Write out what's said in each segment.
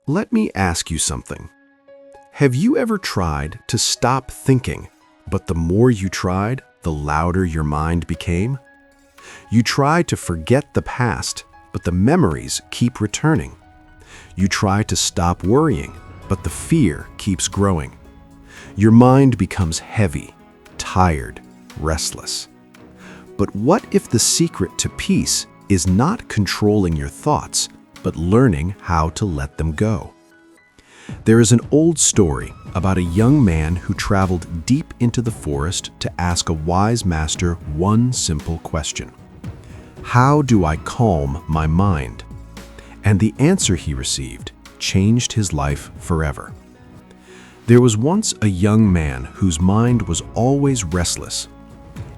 Let me ask you something. Have you ever tried to stop thinking, but the more you tried, the louder your mind became? You try to forget the past, but the memories keep returning. You try to stop worrying, but the fear keeps growing. Your mind becomes heavy, tired, restless. But what if the secret to peace is not controlling your thoughts, but learning how to let them go? There is an old story about a young man who traveled deep into the forest to ask a wise master one simple question. How do I calm my mind? And the answer he received changed his life forever. There was once a young man whose mind was always restless.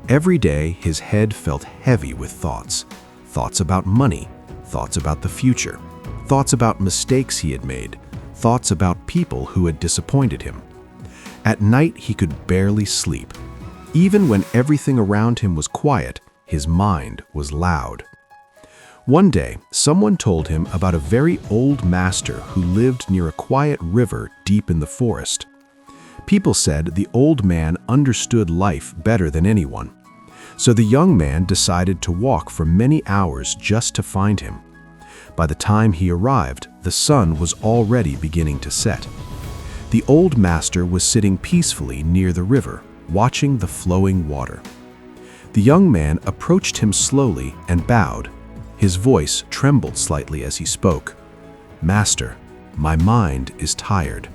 Every day his head felt heavy with thoughts. Thoughts about money, thoughts about the future, thoughts about mistakes he had made, thoughts about people who had disappointed him. At night he could barely sleep. Even when everything around him was quiet, his mind was loud. One day, someone told him about a very old master who lived near a quiet river deep in the forest. People said the old man understood life better than anyone. So the young man decided to walk for many hours just to find him. By the time he arrived, the sun was already beginning to set. The old master was sitting peacefully near the river, watching the flowing water. The young man approached him slowly and bowed. His voice trembled slightly as he spoke. "Master, my mind is tired.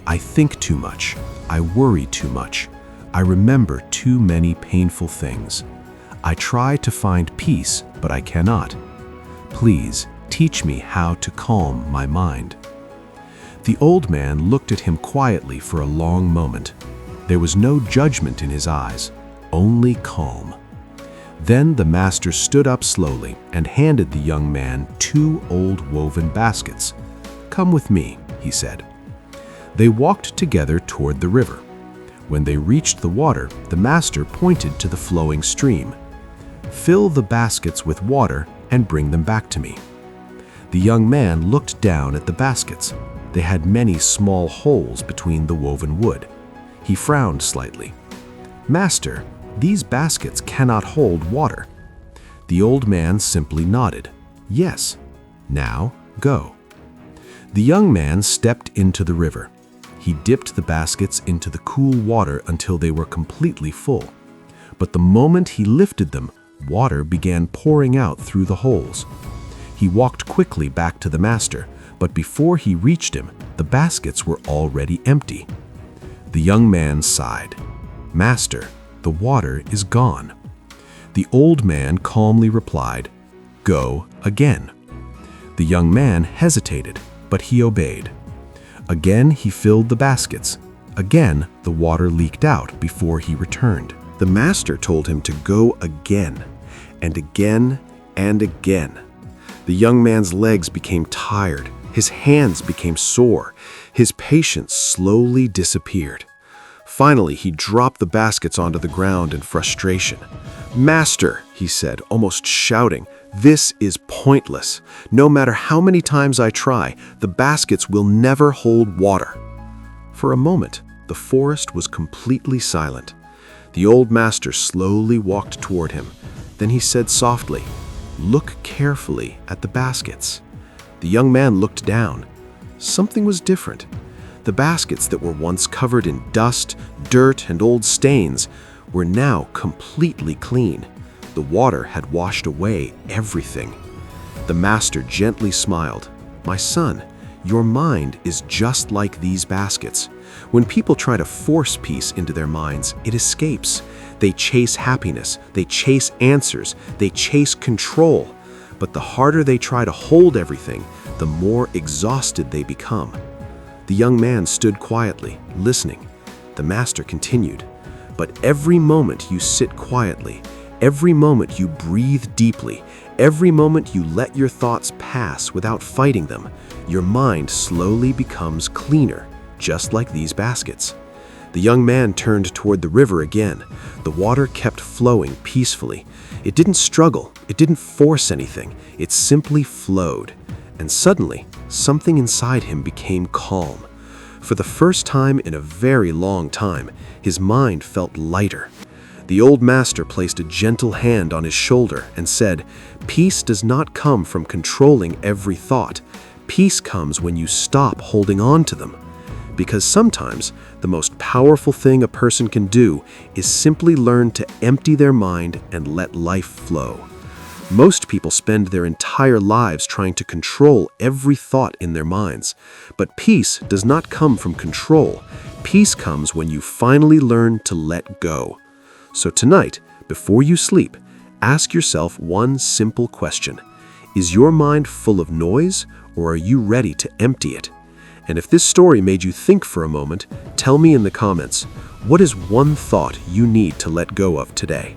I think too much. I worry too much. I remember too many painful things. I try to find peace, but I cannot. Please, teach me how to calm my mind." The old man looked at him quietly for a long moment. There was no judgment in his eyes, only calm. Then the master stood up slowly and handed the young man 2 old woven baskets. "Come with me," he said. They walked together toward the river. When they reached the water, the master pointed to the flowing stream. "Fill the baskets with water and bring them back to me." The young man looked down at the baskets. They had many small holes between the woven wood. He frowned slightly. "Master, these baskets cannot hold water." The old man simply nodded. "Yes. Now, go." The young man stepped into the river. He dipped the baskets into the cool water until they were completely full. But the moment he lifted them, water began pouring out through the holes. He walked quickly back to the master, but before he reached him, the baskets were already empty. The young man sighed. "Master, the water is gone." The old man calmly replied, "Go again." The young man hesitated, but he obeyed. Again he filled the baskets. Again the water leaked out before he returned. The master told him to go again, and again, and again. The young man's legs became tired. His hands became sore. His patience slowly disappeared. Finally, he dropped the baskets onto the ground in frustration. "Master," he said, almost shouting, "this is pointless. No matter how many times I try, the baskets will never hold water." For a moment, the forest was completely silent. The old master slowly walked toward him. Then he said softly, "Look carefully at the baskets." The young man looked down. Something was different. The baskets that were once covered in dust, dirt, and old stains were now completely clean. The water had washed away everything. The master gently smiled. "My son, your mind is just like these baskets. When people try to force peace into their minds, it escapes. They chase happiness, they chase answers, they chase control. But the harder they try to hold everything, the more exhausted they become." The young man stood quietly, listening. The master continued, "But every moment you sit quietly, every moment you breathe deeply, every moment you let your thoughts pass without fighting them, your mind slowly becomes cleaner, just like these baskets." The young man turned toward the river again. The water kept flowing peacefully. It didn't struggle, it didn't force anything, it simply flowed. And suddenly, something inside him became calm. For the first time in a very long time, his mind felt lighter. The old master placed a gentle hand on his shoulder and said, "Peace does not come from controlling every thought. Peace comes when you stop holding on to them." Because sometimes the most powerful thing a person can do is simply learn to empty their mind and let life flow. Most people spend their entire lives trying to control every thought in their minds. But peace does not come from control. Peace comes when you finally learn to let go. So tonight, before you sleep, ask yourself one simple question. Is your mind full of noise, or are you ready to empty it? And if this story made you think for a moment, tell me in the comments, what is one thought you need to let go of today?